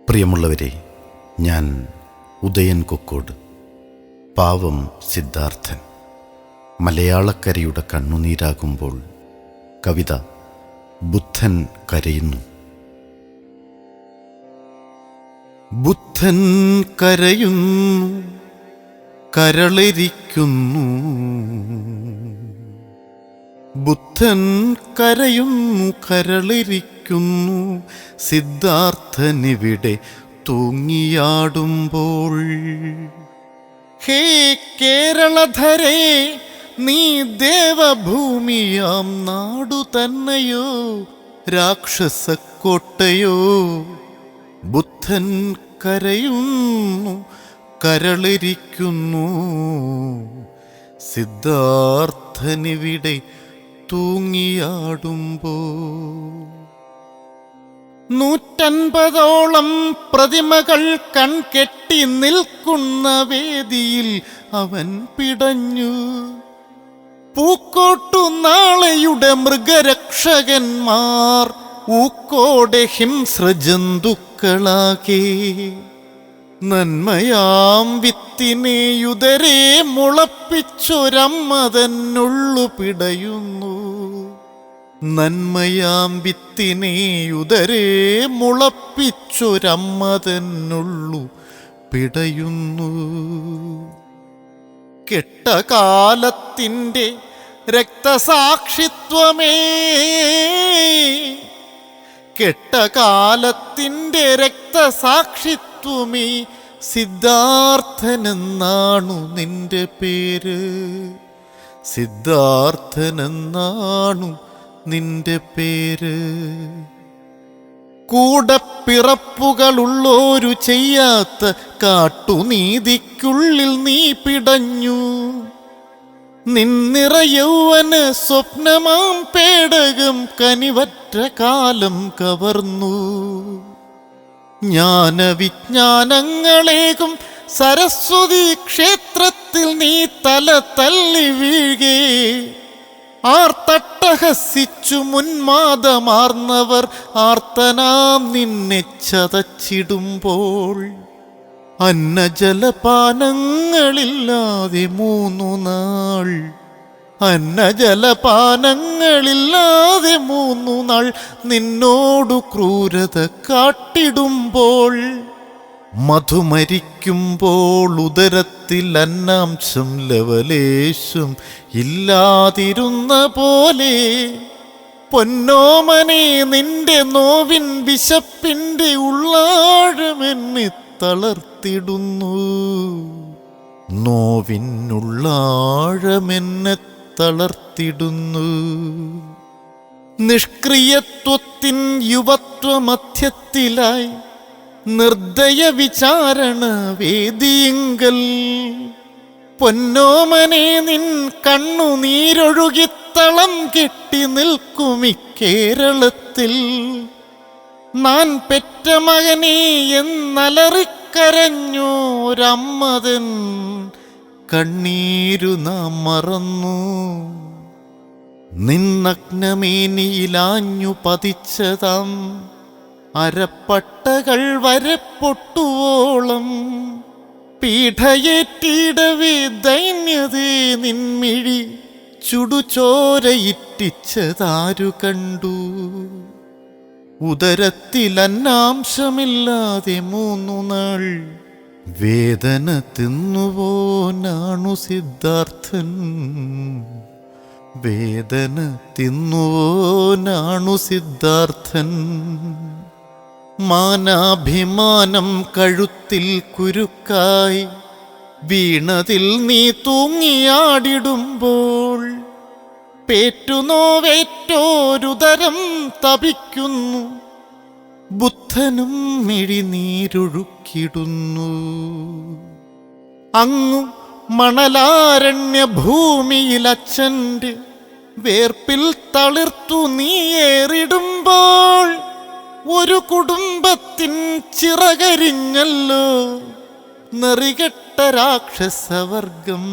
പ്രിയമുള്ളവരെ, ഞാൻ ഉദയൻ കൊക്കോട്. പാവം സിദ്ധാർത്ഥൻ. മലയാളക്കരയുടെ കണ്ണുനീരാകുമ്പോൾ കവിത ബുദ്ധൻ കരയുന്നു. ബുദ്ധൻ കരയുന്നു, കരളിരിക്കുന്നു. ബുദ്ധൻ കരയുന്നു, കരളിരിക്കുന്നു. സിദ്ധാർത്ഥനിവിടെ തൂങ്ങിയാടുമ്പോൾ. ഹേ കേരളധരേ, നീ ദേവഭൂമിയാം നാടു തന്നെയോ രാക്ഷസക്കോട്ടയോ? ബുദ്ധൻ കരയുന്നു, കരളിരിക്കുന്നു. സിദ്ധാർത്ഥനിവിടെ തൂങ്ങിയാടുമ്പോൾ. 150ഓളം പ്രതിമകൾ കൺകെട്ടി നിൽക്കുന്ന വേദിയിൽ അവൻ പിടഞ്ഞു. പൂക്കോട്ടു നാളെയുടെ മൃഗരക്ഷകന്മാർ ഊക്കോടെ ഹിംസ്രജന്തുക്കളാകെ. നന്മയാം വിത്തിനെയുദരേ മുളപ്പിച്ചൊരമ്മ തന്നുള്ളു പിടയുന്നു. നന്മയാം വിത്തിനെയുദരേ മുളപ്പിച്ചൊരമ്മ തന്നുള്ളു പിടയുന്നു. കെട്ടകാലത്തിൻ്റെ രക്തസാക്ഷിത്വമേ, കെട്ടകാലത്തിൻ്റെ രക്തസാക്ഷിത്വമേ, സിദ്ധാർത്ഥനെന്നാണു നിന്റെ പേര്. സിദ്ധാർത്ഥനെന്നാണു നിന്റെ പേര്. കൂടപ്പിറപ്പുകളുള്ളോരു ചെയ്യാത്ത കാട്ടുനീതിക്കുള്ളിൽ നീ പിടഞ്ഞു. നിന്നിറ യൗവന സ്വപ്നമാം പേടകം കനിവറ്റ കാലം കവർന്നു. ജ്ഞാനവിജ്ഞാനങ്ങളേകും സരസ്വതി ക്ഷേത്രത്തിൽ നീ തല തല്ലി വീഴേ. ആർത്തട്ടഹസിച്ചു മുന്മാദമാർന്നവർ ആർത്തനാം നിന്നെ ചതച്ചിടുമ്പോൾ. അന്നജലപാനങ്ങളില്ലാതെ 3 നാൾ, അന്നജലപാനങ്ങളില്ലാതെ 3 നാൾ നിന്നോടു ക്രൂരത കാട്ടിടുമ്പോൾ. മധുമരിക്കുമ്പോൾ ഉദരത്തിൽ അന്നാംശം ലവലേശം ഇല്ലാതിരുന്ന പോലെ. പൊന്നോമനെ, നിന്റെ നോവിൻ വിശപ്പിൻ്റെ ഉള്ളാഴമെന്നെ തളർത്തിടുന്നു. നോവിനുള്ളാഴമെന്നെ തളർത്തിടുന്നു. നിഷ്ക്രിയത്വത്തിൻ യുവത്വമധ്യത്തിലായി നിർദ്ദയ വിചാരണ വേദിയിങ്കൽ. പൊന്നോമനെ, നിൻ കണ്ണുനീരൊഴുകിത്തളം കെട്ടി നിൽക്കുമി കേരളത്തിൽ. നാൻ പെറ്റ മകനെ എന്നലറിക്കരഞ്ഞോരമ്മതൻ കണ്ണീരു നാം മറന്നു. നിന്നഗ്നമേനിയിലാഞ്ഞു പതിച്ചതാം അരപ്പട്ടകൾ വരെ പൊട്ടുവോളം. പീഠയേറ്റിടവേ ദൈന്യതേ നിൻമിഴി ചുടുചോരയിറ്റിച്ചതാരു കണ്ടു. ഉദരത്തിൽ അന്നാംശമില്ലാതെ 3 നാൾ വേദന തിന്നുവോനാണു സിദ്ധാർത്ഥൻ. വേദന തിന്നുവോനാണു സിദ്ധാർത്ഥൻ. മാനാഭിമാനം കഴുത്തിൽ കുരുക്കായി വീണതിൽ നീ തൂങ്ങിയാടിടുമ്പോൾ. പേറ്റുനോവേറ്റോരുദരം തപിക്കുന്നു. ബുദ്ധനും മിഴിനീരൊഴുക്കിടുന്നു. അങ്ങു മണലാരണ്യ ഭൂമിയിൽ അച്ഛൻ്റെ വേർപ്പിൽ തളിർത്തു നീയേറിടുമ്പോൾ. ഒരു കുടുംബത്തിൻ ചിറകരിഞ്ഞല്ലോ നെറികെട്ട രാക്ഷസവർഗം,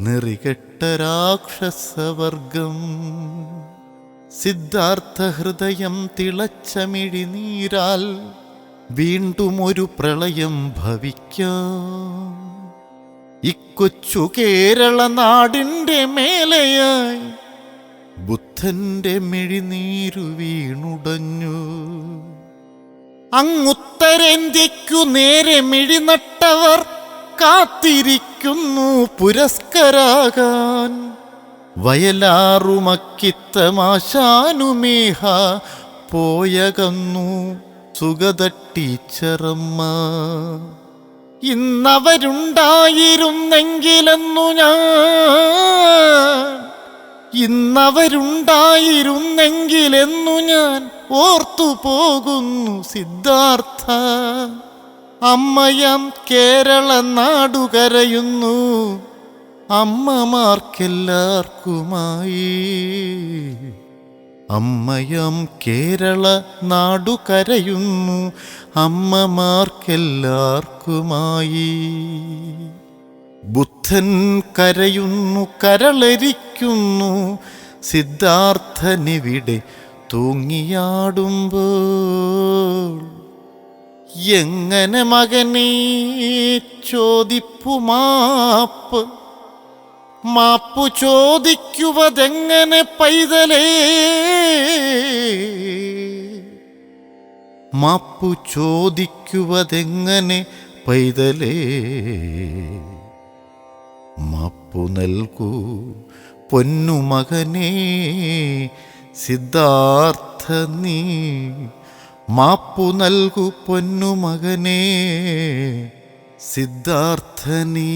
നെറികെട്ട രാക്ഷസവർഗം. സിദ്ധാർത്ഥ ഹൃദയം തിളച്ച മിഴിനീരാൽ വീണ്ടും ഒരു പ്രളയം ഭവിക്കാം. ഇക്കൊച്ചു കേരള നാടിൻ്റെ മേലെയായി ബുദ്ധന്റെ മിഴിനീരു വീണുടഞ്ഞു. അങ്ങുത്തരേന്ത്യയ്ക്കു നേരെ മിഴിനട്ടവർ കാത്തിരിക്കുന്നു പുരസ്കരാകാൻ. വയലാറുമക്കിത്തമാശാനുമേഹ പോയകന്നു സുഗത ടീച്ചറമ്മ. ഇന്നവരുണ്ടായിരുന്നെങ്കിലെന്നു ഞാൻ ഓർത്തു പോകുന്നു സിദ്ധാർത്ഥ. അമ്മയാം കേരള നാടു കരയുന്നു അമ്മമാർക്കെല്ലാവർക്കുമായി. അമ്മയാം കേരള നാടു കരയുന്നു അമ്മമാർക്കെല്ലാവർക്കുമായി. ബുദ്ധൻ കരയുന്നു കരളരിക്കുന്നു സിദ്ധാർത്ഥനിവിടെ തൂങ്ങിയാടുമ്പോൾ. എങ്ങനെ മകനേ ചോദിപ്പു മാപ്പ്, മാപ്പു ചോദിക്കുവതെങ്ങനെ പൈതലേ, മാപ്പു ചോദിക്കുവതെങ്ങനെ പൈതലേ. മാപ്പു നൽകൂ പൊന്നുമകനേ സിദ്ധാർത്ഥ നീ, മാപ്പു നൽകു പൊന്നുമകനേ സിദ്ധാർത്ഥ നീ.